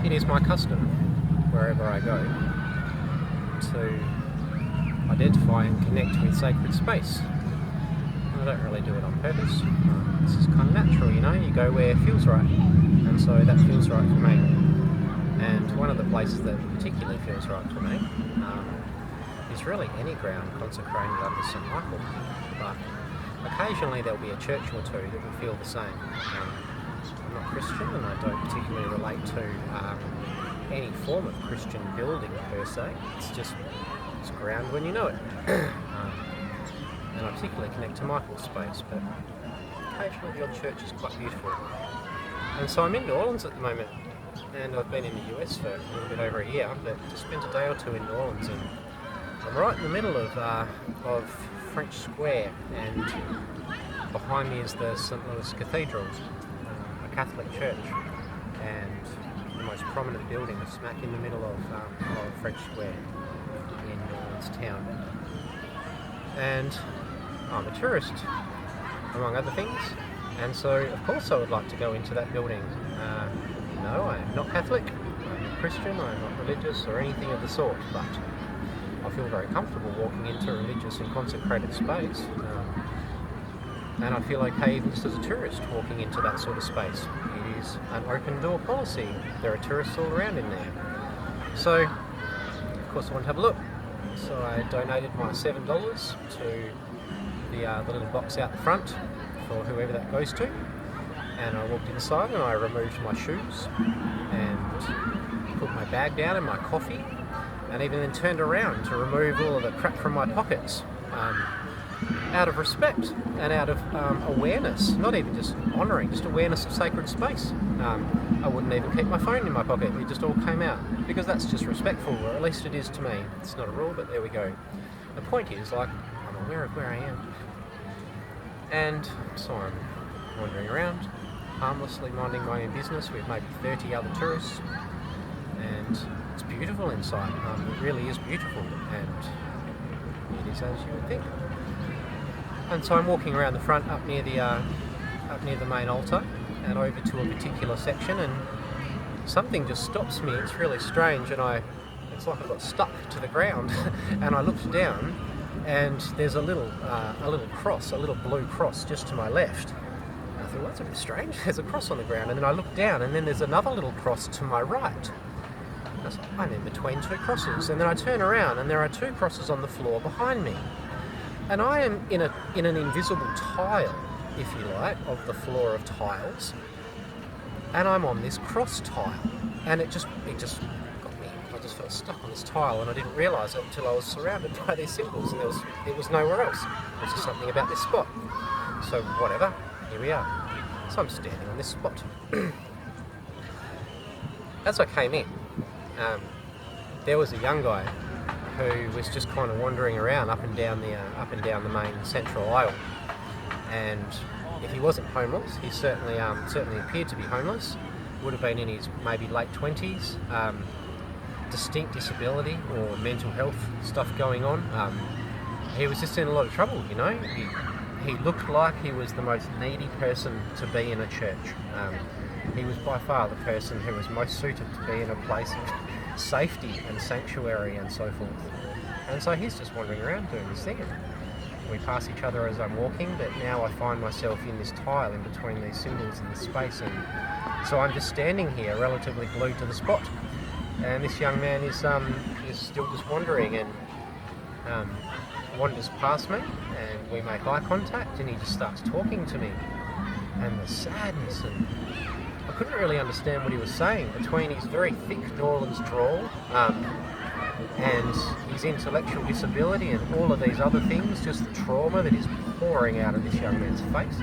it is my custom, wherever I go, to identify and connect with sacred space. I don't really do it on purpose. It's just kind of natural, you know, you go where it feels right, and so that feels right for me. And one of the places that particularly feels right for me is really any ground consecrated under St Michael, but occasionally there'll be a church or two that will feel the same. I'm not Christian, and I don't particularly relate to any form of Christian building per se. It's ground when you know it. And I particularly connect to Michael's space, but occasionally the odd church is quite beautiful. And so I'm in New Orleans at the moment, and I've been in the US for a little bit over a year, but just spent a day or two in New Orleans, and I'm right in the middle of French Square, and behind me is the St Louis Cathedral, a Catholic church, and the most prominent building is smack in the middle of French Square in New Orleans town. And I'm a tourist, among other things, and so of course I would like to go into that building. No, I am not Catholic, I'm not Christian, I'm not religious or anything of the sort, but I feel very comfortable walking into religious and consecrated space, and I feel okay even just as a tourist walking into that sort of space. It is an open door policy. There are tourists all around in there. So, of course I want to have a look. So I donated my $7 to the little box out the front for whoever that goes to, and I walked inside and I removed my shoes and put my bag down and my coffee, and even then turned around to remove all of the crap from my pockets, out of respect and out of awareness, not even just honouring, just awareness of sacred space. I wouldn't even keep my phone in my pocket, it just all came out, because that's just respectful, or at least it is to me. It's not a rule, but there we go. The point is, like, I'm aware of where I am, and so I'm wandering around, harmlessly minding my own business with maybe 30 other tourists, and it's beautiful inside. It really is beautiful, and it is as you would think. And so I'm walking around the front up near the main altar and over to a particular section, and something just stops me. It's really strange, and it's like I got stuck to the ground. And I looked down, and there's a little cross, a little blue cross just to my left. And I thought, well, that's a bit strange. There's a cross on the ground, and then I looked down, and then there's another little cross to my right. I'm in between two crosses, and then I turn around, and there are two crosses on the floor behind me. And I am in an invisible tile, if you like, of the floor of tiles, and I'm on this cross tile, and it just got me. I just felt stuck on this tile, and I didn't realise it until I was surrounded by these symbols, and it was nowhere else. There's just something about this spot. So whatever, here we are. So I'm standing on this spot. As I came in, there was a young guy who was just kind of wandering around up and down the main central aisle, and if he wasn't homeless, he certainly appeared to be homeless. Would have been in his maybe late 20s, distinct disability or mental health stuff going on. He was just in a lot of trouble, you know. He looked like he was the most needy person to be in a church. He was by far the person who was most suited to be in a place of safety and sanctuary and so forth. And so he's just wandering around doing this thing. We pass each other as I'm walking, but now I find myself in this tile in between these symbols in this space, and so I'm just standing here relatively glued to the spot. And this young man is still just wandering, and wanders past me, and we make eye contact, and he just starts talking to me. And the sadness, and I couldn't really understand what he was saying between his very thick New Orleans drawl and his intellectual disability and all of these other things, just the trauma that is pouring out of this young man's face.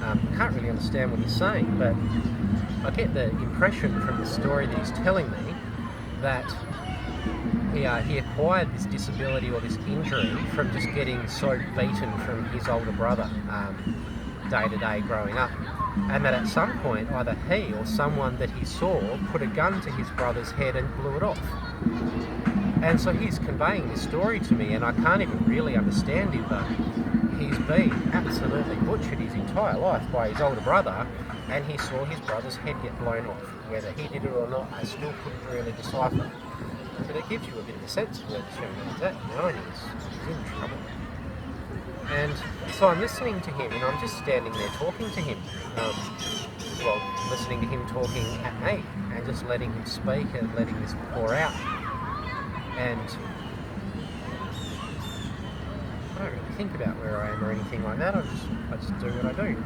I can't really understand what he's saying, but I get the impression from the story that he's telling me that he acquired this disability or this injury from just getting so beaten from his older brother day to day growing up, and that at some point either he or someone that he saw put a gun to his brother's head and blew it off. And so he's conveying this story to me, and I can't even really understand him, but he's been absolutely butchered his entire life by his older brother, and he saw his brother's head get blown off. Whether he did it or not, I still couldn't really decipher. But it gives you a bit of a sense of where this young man's at, and he's in trouble. And so I'm listening to him, and I'm just standing there talking to him. Listening to him talking at me, and just letting him speak and letting this pour out. And I don't really think about where I am or anything like that. I just do what I do.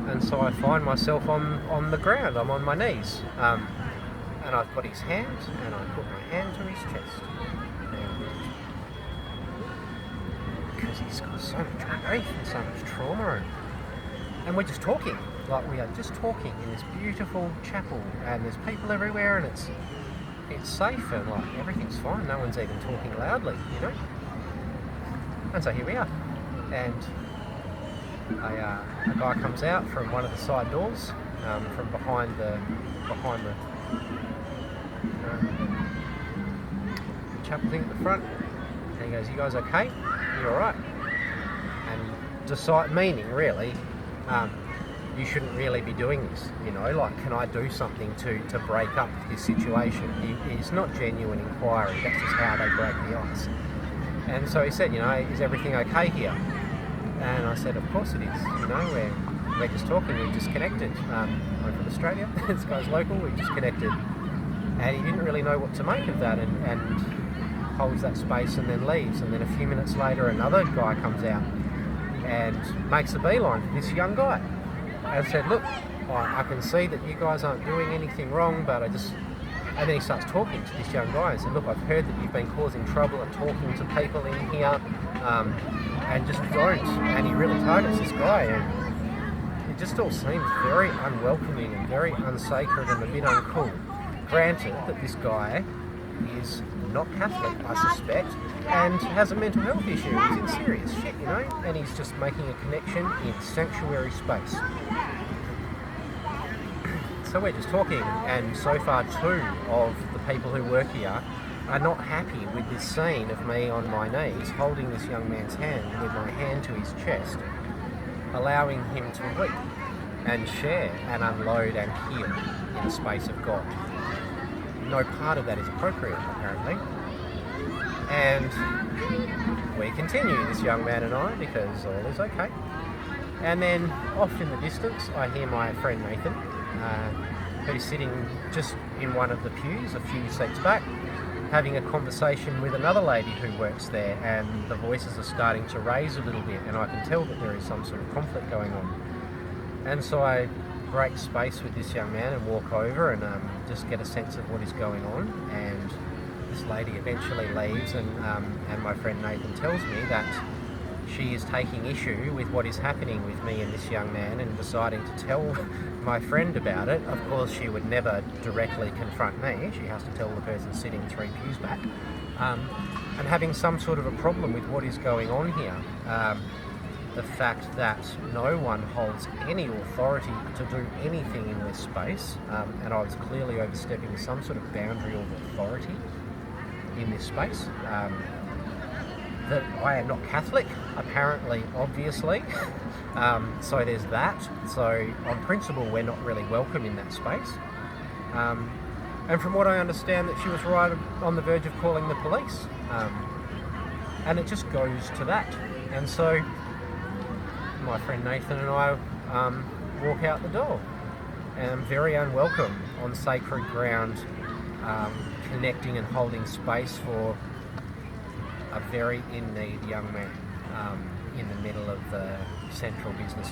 And so I find myself on the ground. I'm on my knees. And I've got his hand, and I put my hand to his chest. Because he's got so much grief and so much trauma. And we're just talking. Like, we are just talking in this beautiful chapel, and there's people everywhere, and it's safe, and like everything's fine. No one's even talking loudly, you know. And so here we are, and a guy comes out from one of the side doors, from behind the chapel thing at the front, and he goes, "You guys okay? You all right?" And meaning really, you shouldn't really be doing this, you know, like, can I do something to break up this situation? It's not genuine inquiry, that's just how they break the ice. And so he said, you know, is everything okay here? And I said, of course it is, you know, we're just talking, we've just connected. I'm from Australia, this guy's local, we've just connected. And he didn't really know what to make of that, and holds that space and then leaves. And then a few minutes later, another guy comes out and makes a beeline for this young guy. And said, look, I can see that you guys aren't doing anything wrong, but and then he starts talking to this young guy and said, look, I've heard that you've been causing trouble and talking to people in here, and just don't. And he really targets this guy, and it just all seems very unwelcoming and very unsacred and a bit uncool. Granted that this guy is not Catholic, I suspect, and has a mental health issue. He's in serious shit, you know, and he's just making a connection in sanctuary space. So we're just talking, and so far two of the people who work here are not happy with this scene of me on my knees holding this young man's hand with my hand to his chest, allowing him to weep and share and unload and heal in the space of God. No part of that is appropriate, apparently. And we continue, this young man and I, because all is okay. And then off in the distance, I hear my friend Nathan, who's sitting just in one of the pews, a few seats back, having a conversation with another lady who works there, and the voices are starting to raise a little bit, and I can tell that there is some sort of conflict going on. And so I break space with this young man and walk over and just get a sense of what is going on. And this lady eventually leaves, and my friend Nathan tells me that she is taking issue with what is happening with me and this young man, and deciding to tell my friend about it. Of course, she would never directly confront me. She has to tell the person sitting 3 pews back, and having some sort of a problem with what is going on here. The fact that no one holds any authority to do anything in this space, and I was clearly overstepping some sort of boundary of authority in this space. That I am not Catholic, apparently, obviously, so there's that. So on principle, we're not really welcome in that space. And from what I understand, that she was right on the verge of calling the police. And it just goes to that. And so my friend Nathan and I walk out the door, and I'm very unwelcome on sacred ground, connecting and holding space for a very in-need young man in the middle of the central business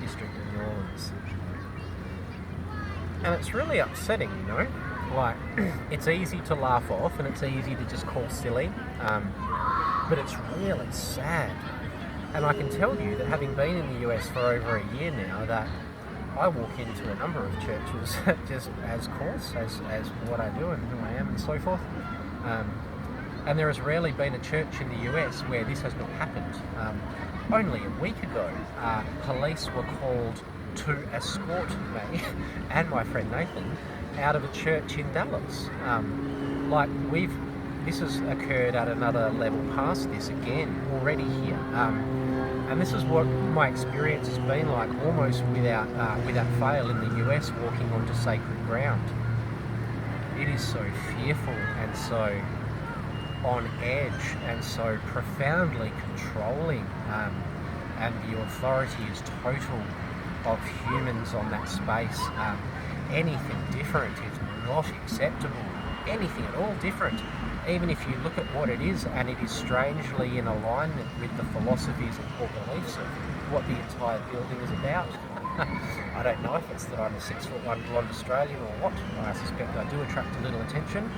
district of New Orleans. And it's really upsetting, you know, like, it's easy to laugh off and it's easy to just call silly, but it's really sad. And I can tell you that, having been in the US for over a year now, that I walk into a number of churches just as course as what I do and who I am and so forth. And there has rarely been a church in the US where this has not happened. Only a week ago, police were called to escort me and my friend Nathan out of a church in Dallas. This has occurred at another level past this again already here. And this is what my experience has been like, almost without fail, in the US, walking onto sacred ground. It is so fearful and so on edge and so profoundly controlling, and the authority is total of humans on that space. Anything different is not acceptable. Anything at all different, even if you look at what it is, and it is strangely in alignment with the philosophies and core beliefs of what the entire building is about. I don't know if it's that I'm a 6'1" blonde Australian or what. I suspect I do attract a little attention.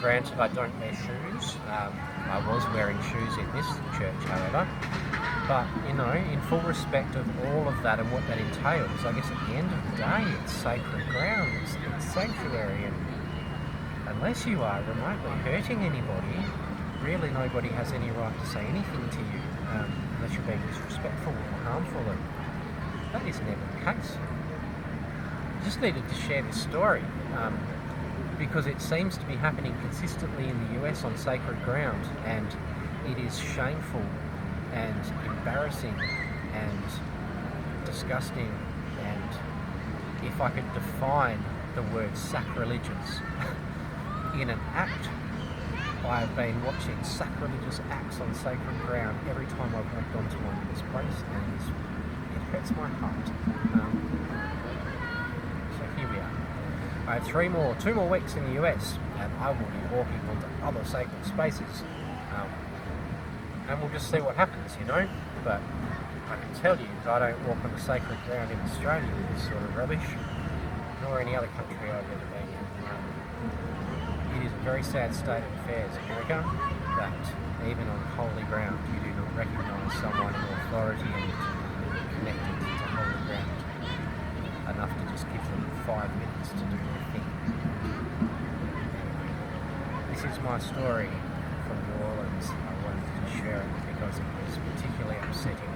Granted, I don't wear shoes. I was wearing shoes in this church, however. But, you know, in full respect of all of that and what that entails, I guess at the end of the day, it's sacred ground, it's sanctuary, and unless you are remotely hurting anybody, really nobody has any right to say anything to you, unless you're being disrespectful or harmful, and that is never the case. I just needed to share this story, because it seems to be happening consistently in the US on sacred ground, and it is shameful and embarrassing and disgusting, and if I could define the word sacrilegious in an act, I have been watching sacrilegious acts on sacred ground every time I've walked onto one in this place, and it hurts my heart. So here we are. I have 2 more weeks in the US, and I will be walking onto other sacred spaces. And we'll just see what happens, you know. But I can tell you that I don't walk on the sacred ground in Australia with this sort of rubbish, nor any other country I've ever been in. It is a very sad state of affairs, America, that even on holy ground you do not recognise someone in authority and connected to holy ground enough to just give them 5 minutes to do their thing. This is my story from New Orleans. I wanted to share it because it was particularly upsetting